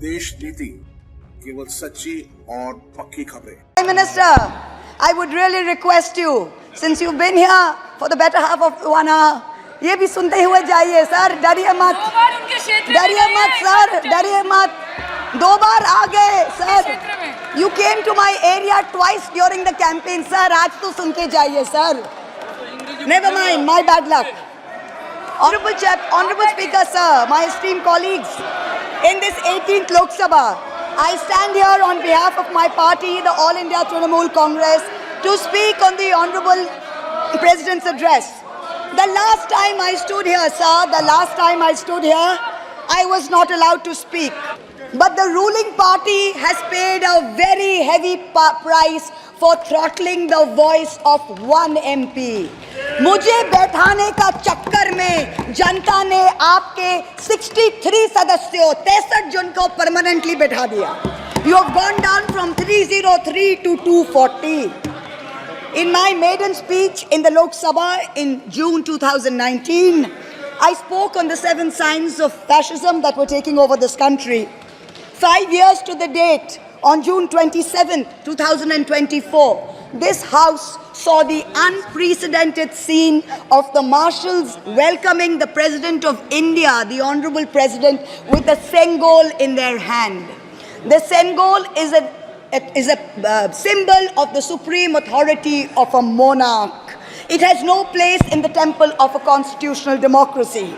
देश नीति केवल सच्ची और पक्की खबरें। Prime Minister, I would really request you, since you've been here for the better half of 1 hour, ये भी सुनते हुए जाइए सर, डरिए मत, डरिए मत सर, डरिए मत, 2 बार आ गए sir. You came to my area twice during the campaign, sir. आज तो सुन के जाइए sir. Never mind, my bad luck. Honorable Speaker, sir, my esteemed colleagues, in this 18th Lok Sabha, I stand here on behalf of my party, the All India Trinamool Congress, to speak on the Honorable President's address. The last time I stood here, sir, the last time I stood here, I was not allowed to speak. But the ruling party has paid a very heavy price for throttling the voice of one MP. मुझे बैठाने का चक्कर में जनता ने आपके 63 सदस्यों 63 जन को परमानेंटली बैठा दिया. You have gone down from 303 to 240. In my maiden speech in the Lok Sabha in June 2019, I spoke on the 7 signs of fascism that were taking over this country. 5 years to the date, on June 27, 2024, this House saw the unprecedented scene of the marshals welcoming the President of India, the Honorable President, with a Sengol in their hand. The Sengol is a symbol of the supreme authority of a monarch. It has no place in the temple of a constitutional democracy.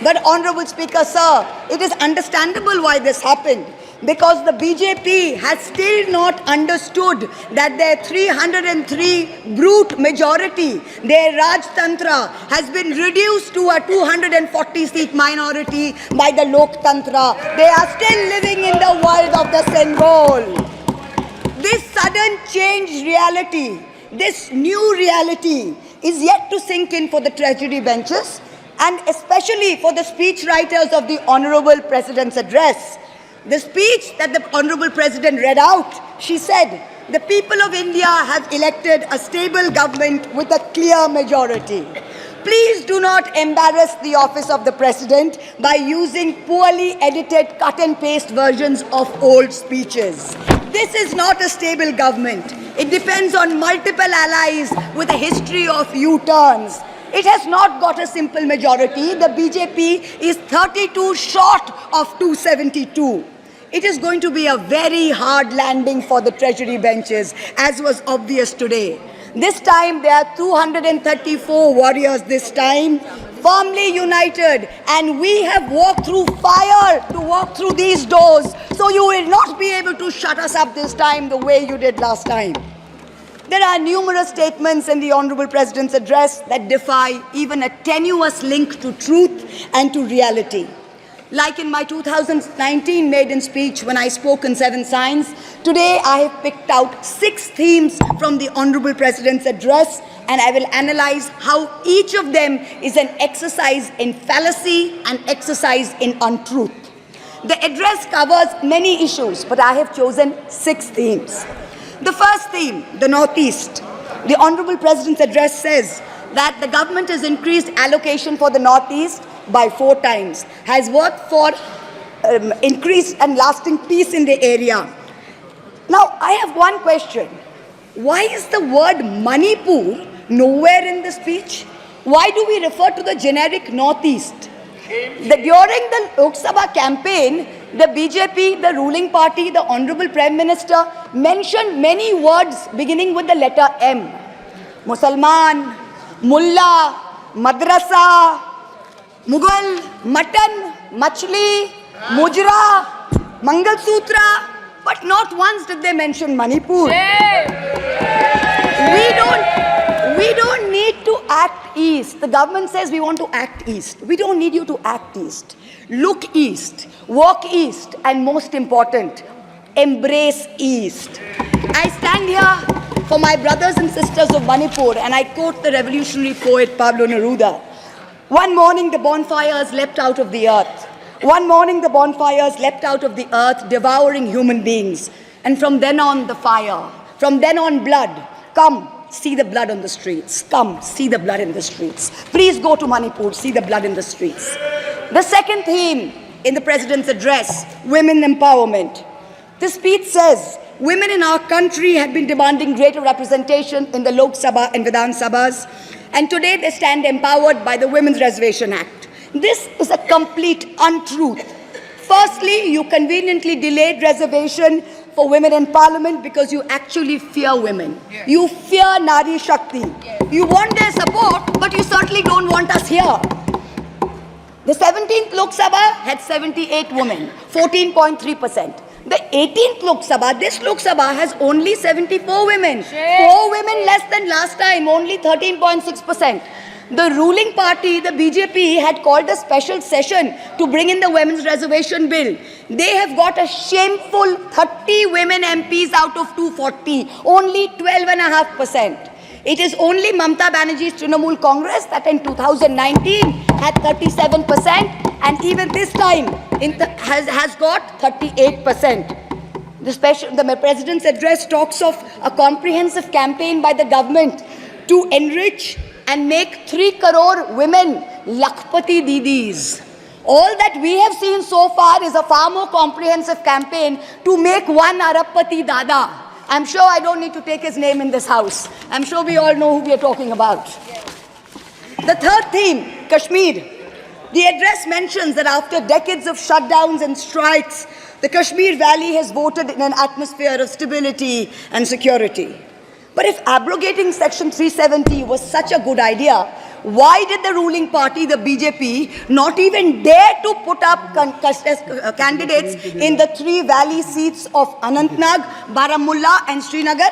But Honorable Speaker, sir, it is understandable why this happened. Because the BJP has still not understood that their 303 brute majority, their Rajtantra, has been reduced to a 240-seat minority by the Loktantra. They are still living in the world of the Sengol. This sudden changed reality, this new reality, is yet to sink in for the treasury benches and especially for the speech writers of the Honorable President's address. The speech that the Honorable President read out, she said, the people of India have elected a stable government with a clear majority. Please do not embarrass the office of the President by using poorly edited cut and paste versions of old speeches. This is not a stable government. It depends on multiple allies with a history of U-turns. It has not got a simple majority. The BJP is 32 short of 272. It is going to be a very hard landing for the treasury benches, as was obvious today. This time, there are 234 warriors this time, firmly united, and we have walked through fire to walk through these doors, so you will not be able to shut us up this time the way you did last time. There are numerous statements in the Honorable President's address that defy even a tenuous link to truth and to reality. Like in my 2019 maiden speech when I spoke in 7 signs, today I have picked out 6 themes from the Honorable President's address, and I will analyze how each of them is an exercise in fallacy and exercise in untruth. The address covers many issues, but I have chosen 6 themes. The first theme, the Northeast. The Honorable President's address says that the government has increased allocation for the Northeast by 4 times, has worked for increased and lasting peace in the area. Now, I have one question. Why is the word Manipur nowhere in the speech? Why do we refer to the generic Northeast? During the Lok Sabha campaign, the BJP, the ruling party, the Honorable Prime Minister mentioned many words beginning with the letter M. Musalman, Mullah, Madrasa, Mughal, Mutton, Machli, Mujra, Mangal Sutra, but not once did they mention Manipur. We don't need to act east. The government says we want to act east. We don't need you to act east. Look east, walk east, and most important, embrace east. I stand here for my brothers and sisters of Manipur, and I quote the revolutionary poet Pablo Neruda. One morning the bonfires leapt out of the earth. One morning the bonfires leapt out of the earth, devouring human beings. And from then on the fire, from then on blood. Come, see the blood on the streets. Come, see the blood in the streets. Please go to Manipur, see the blood in the streets. The second theme in the President's address, women empowerment. The speech says, women in our country have been demanding greater representation in the Lok Sabha and Vidhan Sabhas, and today they stand empowered by the Women's Reservation Act. This is a complete untruth. Firstly, you conveniently delayed reservation for women in parliament because you actually fear women. Yes. You fear Nari Shakti. Yes. You want their support, but you certainly don't want us here. The 17th Lok Sabha had 78 women, 14.3%. The 18th Lok Sabha, this Lok Sabha has only 74 women. 4 women less than last time, only 13.6%. The ruling party, the BJP, had called a special session to bring in the Women's Reservation Bill. They have got a shameful 30 women MPs out of 240, only 12.5%. It is only Mamata Banerjee's Trinamool Congress that in 2019 had 37%, and even this time has got 38%. The President's address talks of a comprehensive campaign by the government to enrich and make 3 crore women Lakpati Didis. All that we have seen so far is a far more comprehensive campaign to make 1 Arabpati Dada. I'm sure I don't need to take his name in this house. I'm sure we all know who we are talking about. The third theme, Kashmir. The address mentions that after decades of shutdowns and strikes, the Kashmir Valley has voted in an atmosphere of stability and security. But if abrogating Section 370 was such a good idea, why did the ruling party, the BJP, not even dare to put up candidates in the 3 valley seats of Anantnag, Baramulla and Srinagar?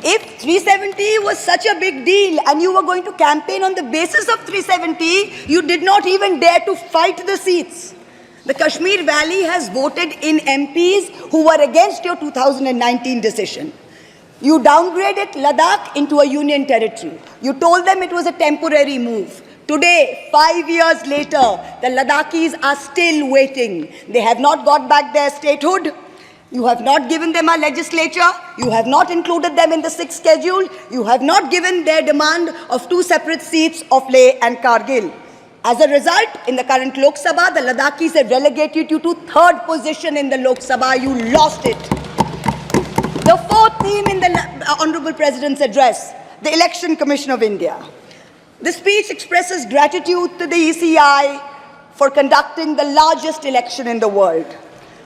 If 370 was such a big deal and you were going to campaign on the basis of 370, you did not even dare to fight the seats. The Kashmir Valley has voted in MPs who were against your 2019 decision. You downgraded Ladakh into a union territory. You told them it was a temporary move. Today, 5 years later, the Ladakhis are still waiting. They have not got back their statehood. You have not given them a legislature. You have not included them in the 6th schedule. You have not given their demand of 2 separate seats of Leh and Kargil. As a result, in the current Lok Sabha, the Ladakhis have relegated you to 3rd position in the Lok Sabha. You lost it. The 4th theme in the Honorable President's address, the Election Commission of India. The speech expresses gratitude to the ECI for conducting the largest election in the world.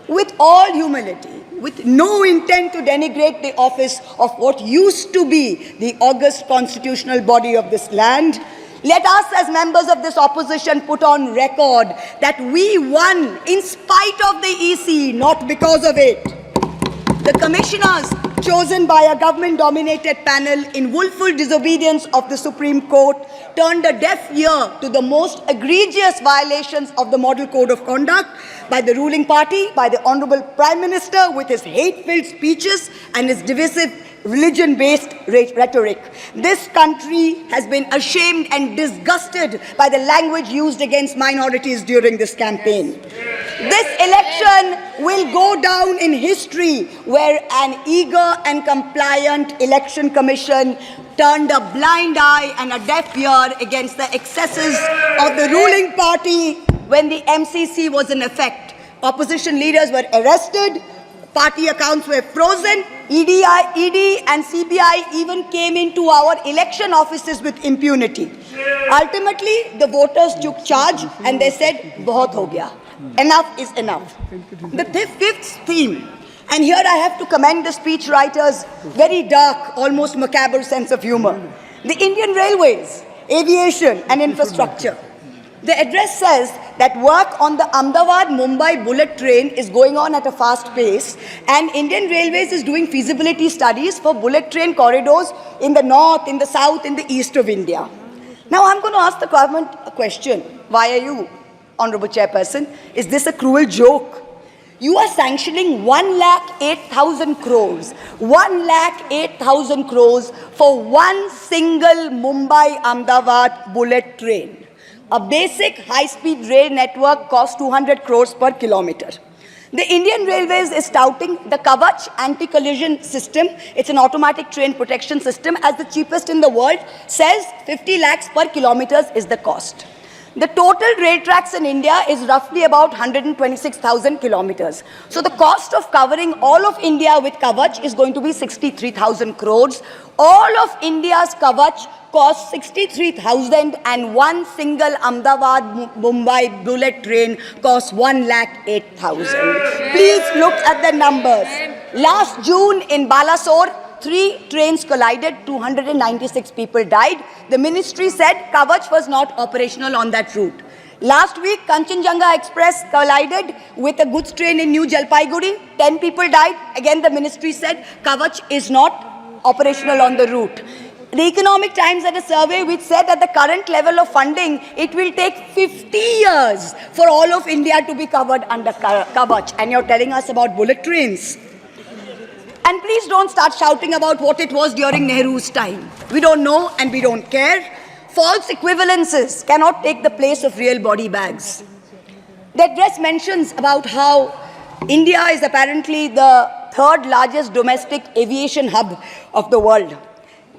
With all humility, with no intent to denigrate the office of what used to be the august constitutional body of this land, let us as members of this opposition put on record that we won in spite of the EC, not because of it. The commissioners chosen by a government-dominated panel in willful disobedience of the Supreme Court turned a deaf ear to the most egregious violations of the Model Code of Conduct by the ruling party, by the Honorable Prime Minister with his hate-filled speeches and his divisive religion-based rhetoric. This country has been ashamed and disgusted by the language used against minorities during this campaign. This election will go down in history where an eager and compliant election commission turned a blind eye and a deaf ear against the excesses of the ruling party when the MCC was in effect. Opposition leaders were arrested, party accounts were frozen, ED and CBI even came into our election offices with impunity. Ultimately, the voters took charge and they said, "Bahut ho gaya. Enough is enough." The 5th theme, and here I have to commend the speech writer's very dark, almost macabre sense of humor. The Indian Railways, aviation and infrastructure. The address says that work on the Ahmedabad-Mumbai bullet train is going on at a fast pace, and Indian Railways is doing feasibility studies for bullet train corridors in the north, in the south, in the east of India. Now I'm going to ask the government a question. Why are you, Honorable Chairperson? Is this a cruel joke? You are sanctioning 1,08,000 crores. 1,08,000 crores for one single Mumbai-Ahmedabad bullet train. A basic high-speed rail network costs 200 crores per kilometer. The Indian Railways is touting the Kavach anti-collision system. It's an automatic train protection system as the cheapest in the world, says 50 lakhs per kilometer is the cost. The total rail tracks in India is roughly about 126,000 kilometers. So the cost of covering all of India with Kavach is going to be 63,000 crores. All of India's Kavach costs 63,000 and one single Ahmedabad-Mumbai bullet train costs 1,08,000. Please look at the numbers. Last June in Balasore, 3 trains collided, 296 people died. The ministry said Kavach was not operational on that route. Last week, Kanchenjunga Express collided with a goods train in New Jalpaiguri. 10 people died. Again, the ministry said Kavach is not operational on the route. The Economic Times had a survey which said at the current level of funding, it will take 50 years for all of India to be covered under Kavach. And you're telling us about bullet trains. And please don't start shouting about what it was during Nehru's time. We don't know and we don't care. False equivalences cannot take the place of real body bags. The address mentions about how India is apparently the 3rd largest domestic aviation hub of the world.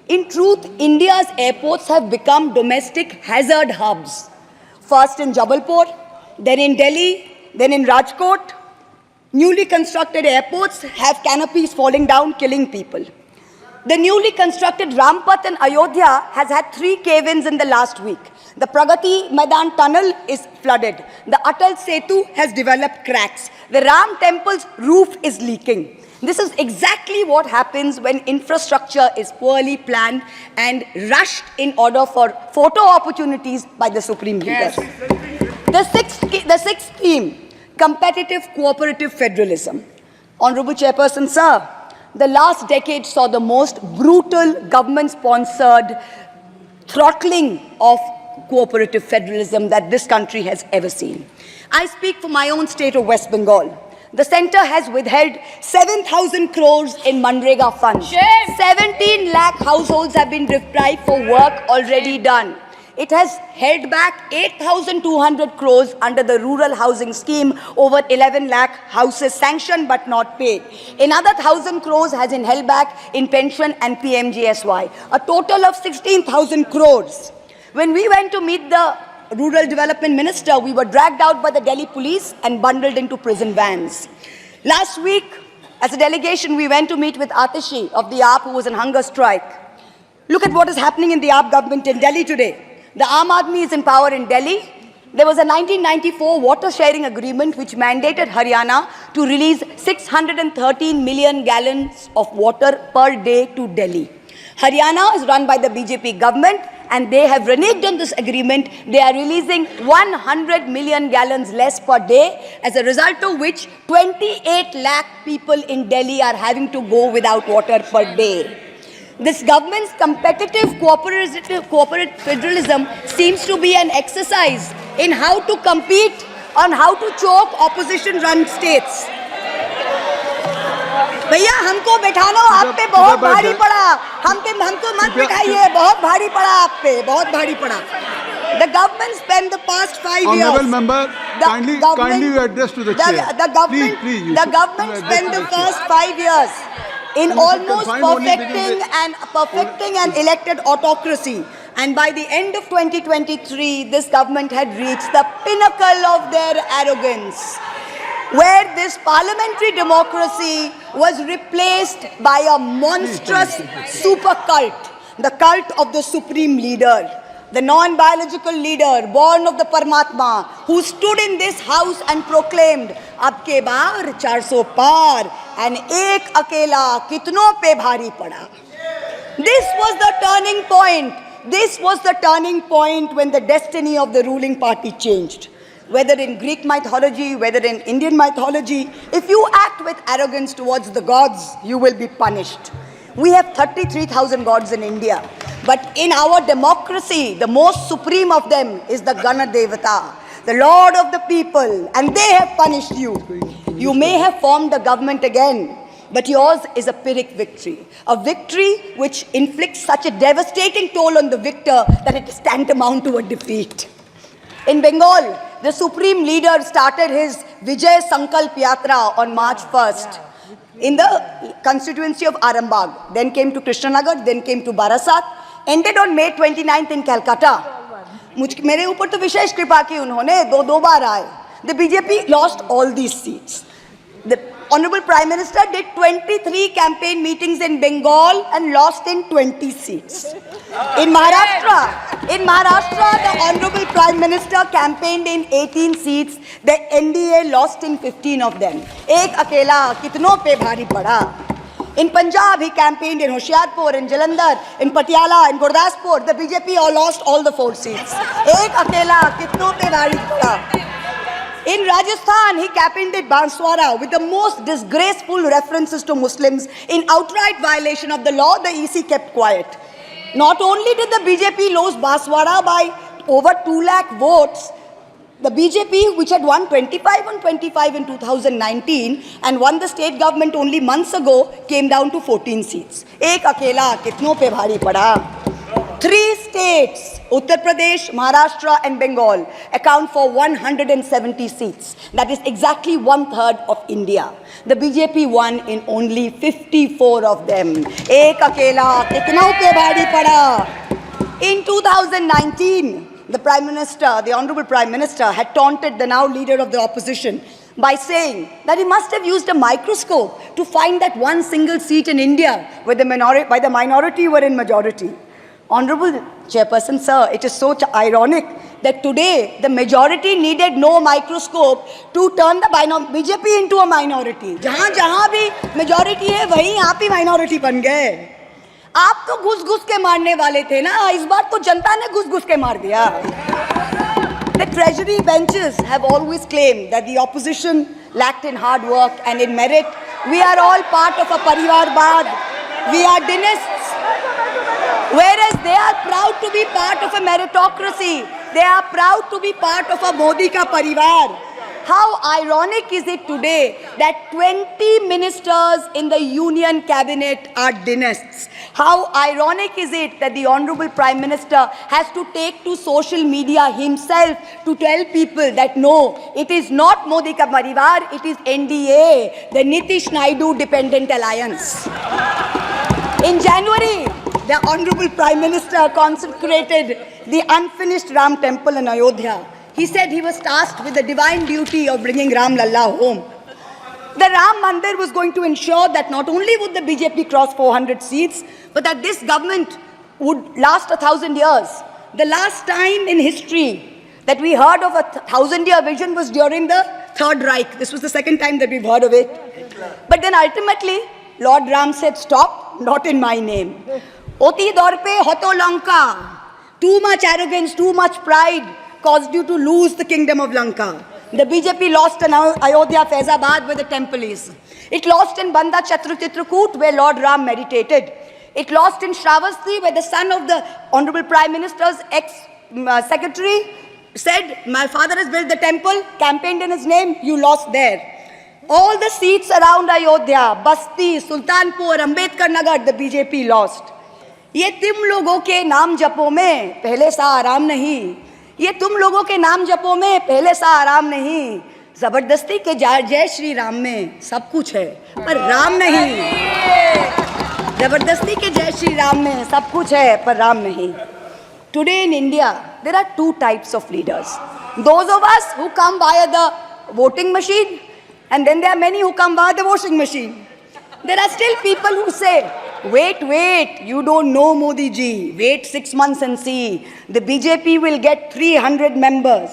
In truth, India's airports have become domestic hazard hubs. First in Jabalpur, then in Delhi, then in Rajkot. Newly constructed airports have canopies falling down, killing people. The newly constructed Rampath in Ayodhya has had 3 cave-ins in the last week. The Pragati Maidan tunnel is flooded. The Atal Setu has developed cracks. The Ram temple's roof is leaking. This is exactly what happens when infrastructure is poorly planned and rushed in order for photo opportunities by the supreme leaders. The sixth theme, competitive cooperative federalism. Honorable Chairperson, sir, the last decade saw the most brutal government-sponsored throttling of cooperative federalism that this country has ever seen. I speak for my own state of West Bengal. The centre has withheld 7,000 crores in Manrega funds. 17 lakh households have been deprived for work already done. It has held back 8,200 crores under the rural housing scheme, over 11 lakh houses sanctioned but not paid. Another 1,000 crores has been held back in pension and PMGSY. A total of 16,000 crores. When we went to meet the Rural Development Minister, we were dragged out by the Delhi police and bundled into prison vans. Last week, as a delegation, we went to meet with Atishi of the AAP, who was on hunger strike. Look at what is happening in the AAP government in Delhi today. The Aam Aadmi is in power in Delhi. There was a 1994 water sharing agreement which mandated Haryana to release 613 million gallons of water per day to Delhi. Haryana is run by the BJP government and they have reneged on this agreement. They are releasing 100 million gallons less per day, as a result of which 28 lakh people in Delhi are having to go without water per day. This government's competitive cooperative federalism seems to be an exercise in how to compete on how to choke opposition-run states. भैया हमको बैठाना आप पे बहुत भारी पड़ा, हमको मत बिठाइए, बहुत भारी पड़ा आप पे, बहुत भारी पड़ा. The government spent the past 5 years. Honourable member, kindly you address to the chair. The government spent the first 5 years in almost perfecting an elected autocracy. And by the end of 2023, this government had reached the pinnacle of their arrogance, where this parliamentary democracy was replaced by a monstrous super cult, the cult of the supreme leader, the non-biological leader born of the Paramatma, who stood in this house and proclaimed, "Ab ke baar 400 par, and ek akela kitno pe bhari pada." This was the turning point. This was the turning point when the destiny of the ruling party changed. Whether in Greek mythology, whether in Indian mythology, if you act with arrogance towards the gods, you will be punished. We have 33,000 gods in India. But in our democracy, the most supreme of them is the Gana Devata, the Lord of the people, and they have punished you. You may have formed a government again, but yours is a Pyrrhic victory. A victory which inflicts such a devastating toll on the victor that it is tantamount to a defeat. In Bengal, the supreme leader started his Vijay Sankalp Yatra on March 1st in the constituency of Arambagh, then came to Krishnanagar, then came to Barasat, ended on May 29th in Calcutta. मेरे ऊपर तो विशेष कृपा की उन्होंने, दो बार आए. The BJP lost all these seats. The Honorable Prime Minister did 23 campaign meetings in Bengal and lost in 20 seats. In Maharashtra, the Honorable Prime Minister campaigned in 18 seats. The NDA lost in 15 of them. एक अकेला कितनों पे भारी पड़ा. In Punjab, he campaigned in Hoshiarpur, in Jalandhar, in Patiala, in Gurdaspur. The BJP all lost all the 4 seats. एक अकेला कितनों पे भारी पड़ा. In Rajasthan, he campaigned at Banswara with the most disgraceful references to Muslims. In outright violation of the law, the EC kept quiet. Not only did the BJP lose Banswara by over 2 lakh votes, the BJP, which had won 25 on 25 in 2019 and won the state government only months ago, came down to 14 seats. Ek akela kitno pe bhari pada. 3 states, Uttar Pradesh, Maharashtra and Bengal, account for 170 seats. That is exactly 1/3 of India. The BJP won in only 54 of them. Ek akela kitno pe bhari pada. In 2019, the Prime Minister, the Honorable Prime Minister, had taunted the now leader of the opposition by saying that he must have used a microscope to find that one single seat in India where the minority were in majority. Honorable Chairperson, sir, it is so ironic that today the majority needed no microscope to turn the BJP into a minority. जहाँ भी majority है, वहीं आप ही minority बन गए. आप तो घुस-घुस के मारने वाले थे ना, इस बार तो जनता ने घुस-घुस के मार दिया. The treasury benches have always claimed that the opposition lacked in hard work and in merit. We are all part of a Parivarvad. We are dynasts. Whereas they are proud to be part of a meritocracy. They are proud to be part of a Modi ka parivar. How ironic is it today that 20 ministers in the union cabinet are dynasts? How ironic is it that the Honorable Prime Minister has to take to social media himself to tell people that no, it is not Modi ka parivar, it is NDA, the Nitish Naidu Dependent Alliance. In January, the Honorable Prime Minister consecrated the unfinished Ram temple in Ayodhya. He said he was tasked with the divine duty of bringing Ram Lalla home. The Ram Mandir was going to ensure that not only would the BJP cross 400 seats, but that this government would last 1,000 years. The last time in history that we heard of a 1,000-year vision was during the Third Reich. This was the second time that we've heard of it. But then ultimately, Lord Ram said, stop, not in my name. Oti dorpe hoto Lanka. Too much arrogance, too much pride caused you to lose the kingdom of Lanka. The BJP lost in Ayodhya, Faizabad, where the temple is. It lost in Banda Chitrakoot, where Lord Ram meditated. It lost in Shravasti, where the son of the Honorable Prime Minister's ex-secretary said, my father has built the temple, campaigned in his name, you lost there. All the seats around Ayodhya, Basti, Sultanpur, Ambedkar Nagar, the BJP lost. ये तुम लोगों के नाम जपो में पहले सा आराम नहीं. ये तुम लोगों के नाम जपो में पहले सा आराम नहीं. जबरदस्ती के जय श्री राम में सब कुछ है पर राम नहीं. जबरदस्ती के जय श्री राम में सब कुछ है पर राम नहीं. Today in India, there are 2 types of leaders. Those of us who come via the voting machine, and then there are many who come via the washing machine. There are still people who say, wait, you don't know Modi ji. Wait 6 months and see. The BJP will get 300 members.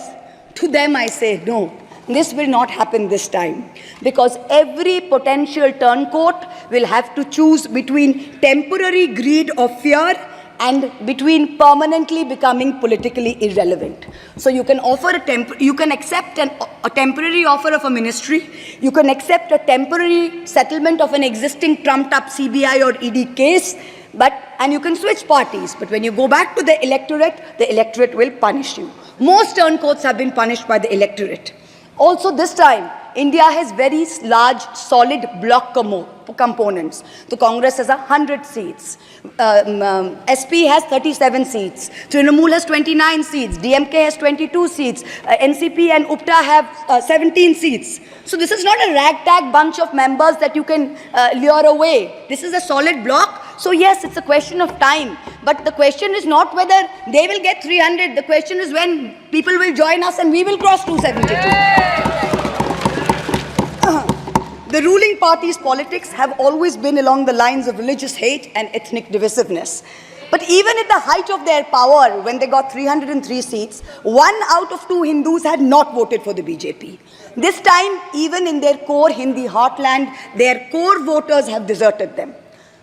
To them I say, no, this will not happen this time. Because every potential turncoat will have to choose between temporary greed or fear and between permanently becoming politically irrelevant. So you can offer you can accept a temporary offer of a ministry, you can accept a temporary settlement of an existing trumped-up CBI or ED case, and you can switch parties. But when you go back to the electorate will punish you. Most turncoats have been punished by the electorate. Also this time, India has very large, solid block components. The Congress has 100 seats. SP has 37 seats. Trinamool has 29 seats. DMK has 22 seats. NCP and UPTA have 17 seats. So this is not a ragtag bunch of members that you can lure away. This is a solid block So yes, it's a question of time. But the question is not whether they will get 300. The question is when people will join us and we will cross 272. The ruling party's politics have always been along the lines of religious hate and ethnic divisiveness. But even at the height of their power, when they got 303 seats, 1 out of 2 Hindus had not voted for the BJP. This time, even in their core Hindi heartland, their core voters have deserted them.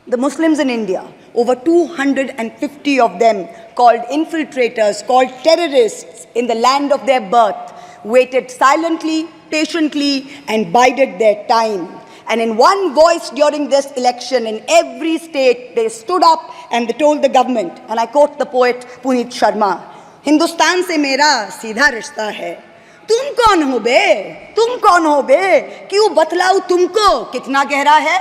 The Muslims in India, over 250 of them, called infiltrators, called terrorists in the land of their birth, waited silently, patiently, and bided their time. And in one voice during this election, in every state, they stood up and they told the government, and I quote the poet Puneet Sharma, "Hindustan se mera seedha rishta hai. Tum kaun ho be? Tum kaun ho be? Kyun batlau tumko kitna gehra hai?"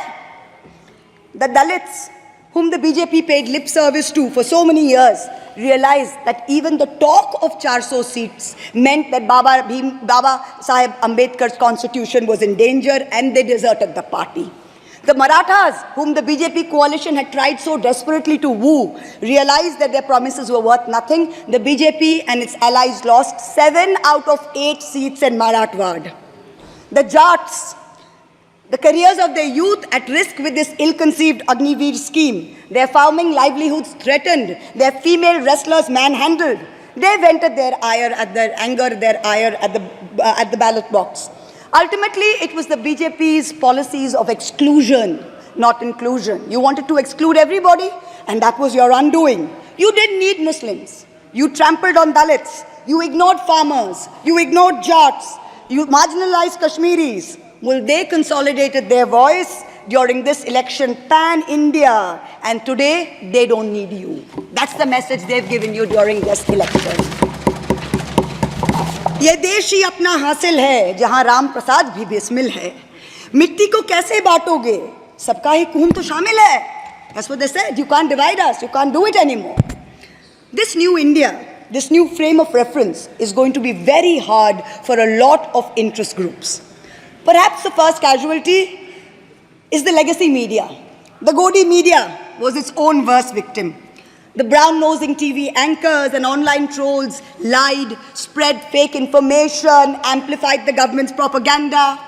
The Dalits, whom the BJP paid lip service to for so many years, realized that even the talk of 400 seats meant that Baba Sahib Ambedkar's constitution was in danger, and they deserted the party. The Marathas, whom the BJP coalition had tried so desperately to woo, realized that their promises were worth nothing. The BJP and its allies lost 7 out of 8 seats in Marathwad. The Jats, the careers of their youth at risk with this ill-conceived Agniveer scheme, their farming livelihoods threatened, their female wrestlers manhandled. They vented their ire at the ballot box. Ultimately, it was the BJP's policies of exclusion, not inclusion. You wanted to exclude everybody, and that was your undoing. You didn't need Muslims. You trampled on Dalits. You ignored farmers. You ignored Jats. You marginalized Kashmiris. Well, they consolidated their voice during this election pan-India, and today they don't need you. That's the message they've given you during this election. ये देश ही अपना हासिल है जहां राम प्रसाद भी बिस्मिल है. मिट्टी को कैसे बांटोगे? सबका ही खून तो शामिल है. That's what they said. You can't divide us. You can't do it anymore. This new India, this new frame of reference is going to be very hard for a lot of interest groups. Perhaps the first casualty is the legacy media. The Godi media was its own worst victim. The brown-nosing TV anchors and online trolls lied, spread fake information, amplified the government's propaganda.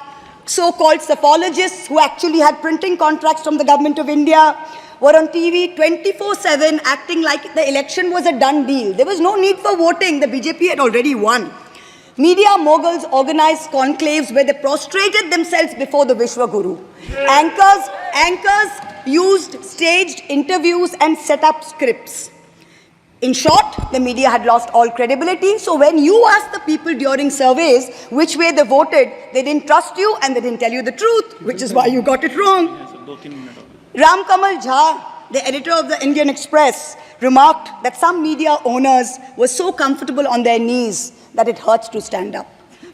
So-called psephologists who actually had printing contracts from the government of India were on TV 24/7 acting like the election was a done deal. There was no need for voting. The BJP had already won. Media moguls organized conclaves where they prostrated themselves before the Vishwa Guru. Anchors used staged interviews and set up scripts. In short, the media had lost all credibility. So when you asked the people during surveys which way they voted, they didn't trust you and they didn't tell you the truth, which is why you got it wrong. Ram Kamal Jha, the editor of the Indian Express, remarked that some media owners were so comfortable on their knees that it hurts to stand up.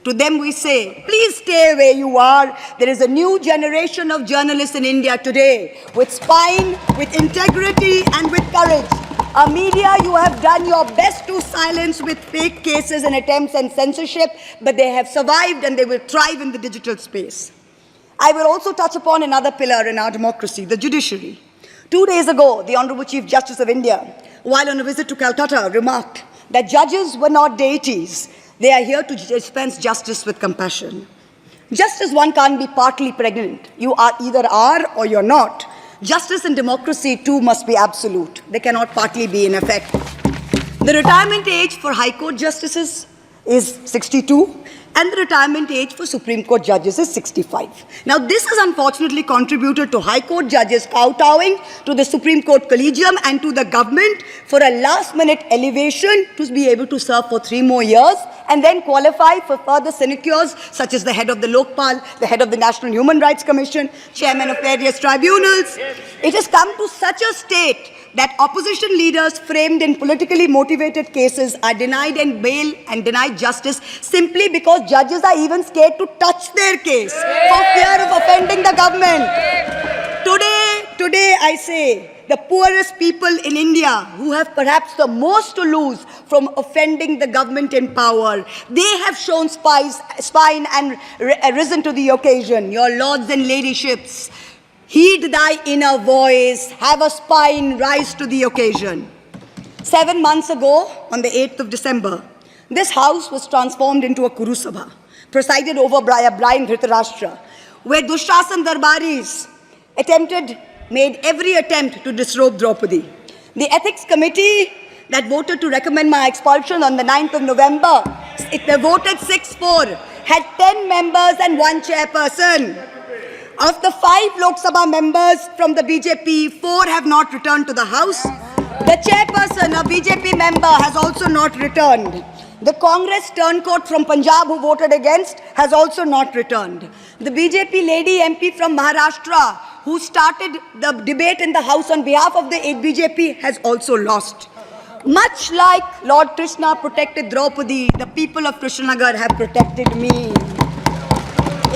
To them we say, please stay where you are. There is a new generation of journalists in India today with spine, with integrity, and with courage. A media you have done your best to silence with fake cases and attempts and censorship, but they have survived and they will thrive in the digital space. I will also touch upon another pillar in our democracy, the judiciary. 2 days ago, the Honorable Chief Justice of India, while on a visit to Calcutta, remarked that judges were not deities. They are here to dispense justice with compassion. Just as one can't be partly pregnant, you either are or you're not. Justice and democracy too must be absolute. They cannot partly be in effect. The retirement age for High Court justices is 62, and the retirement age for Supreme Court judges is 65. Now, this has unfortunately contributed to High Court judges kowtowing to the Supreme Court Collegium and to the government for a last-minute elevation to be able to serve for 3 more years and then qualify for further sinecures, such as the head of the Lokpal, the head of the National Human Rights Commission, chairman of various tribunals. It has come to such a state that opposition leaders framed in politically motivated cases are denied and bail and denied justice simply because judges are even scared to touch their case for fear of offending the government. Today I say, the poorest people in India who have perhaps the most to lose from offending the government in power, they have shown spine and risen to the occasion. Your lords and ladyships, Heed thy inner voice, have a spine, rise to the occasion. 7 months ago, on the 8th of December, this house was transformed into a Kuru Sabha, presided over by a blind Dhritarashtra, where Dushrasan Darbaris made every attempt to disrobe Draupadi. The ethics committee that voted to recommend my expulsion on the 9th of November, they voted 6-4, had 10 members and 1 chairperson. Of the 5 Lok Sabha members from the BJP, 4 have not returned to the House. The chairperson, a BJP member, has also not returned. The Congress turncoat from Punjab who voted against has also not returned. The BJP lady MP from Maharashtra who started the debate in the House on behalf of the BJP has also lost. Much like Lord Krishna protected Draupadi, the people of Krishnanagar have protected me.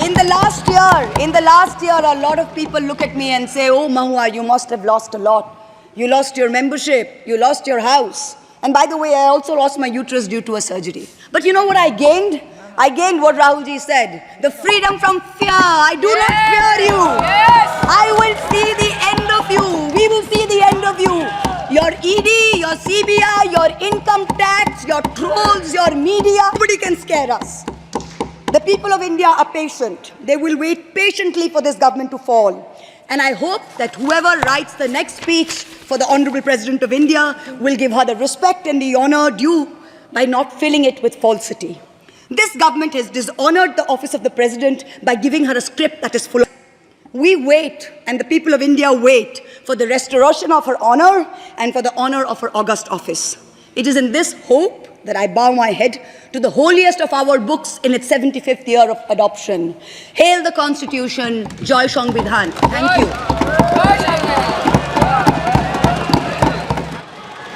In the last year, a lot of people look at me and say, oh, Mahua, you must have lost a lot. You lost your membership, you lost your house. And by the way, I also lost my uterus due to a surgery. But you know what I gained? I gained what Rahulji said, the freedom from fear. I do not fear you. I will see the end of you. We will see the end of you. Your ED, your CBI, your income tax, your trolls, your media, nobody can scare us. The people of India are patient. They will wait patiently for this government to fall. And I hope that whoever writes the next speech for the Honorable President of India will give her the respect and the honor due by not filling it with falsity. This government has dishonored the office of the President by giving her a script that is full of... We wait, and the people of India wait, for the restoration of her honor and for the honor of her august office. It is in this hope that I bow my head to the holiest of our books in its 75th year of adoption. Hail the Constitution, Joy Sangvidhan. Thank you.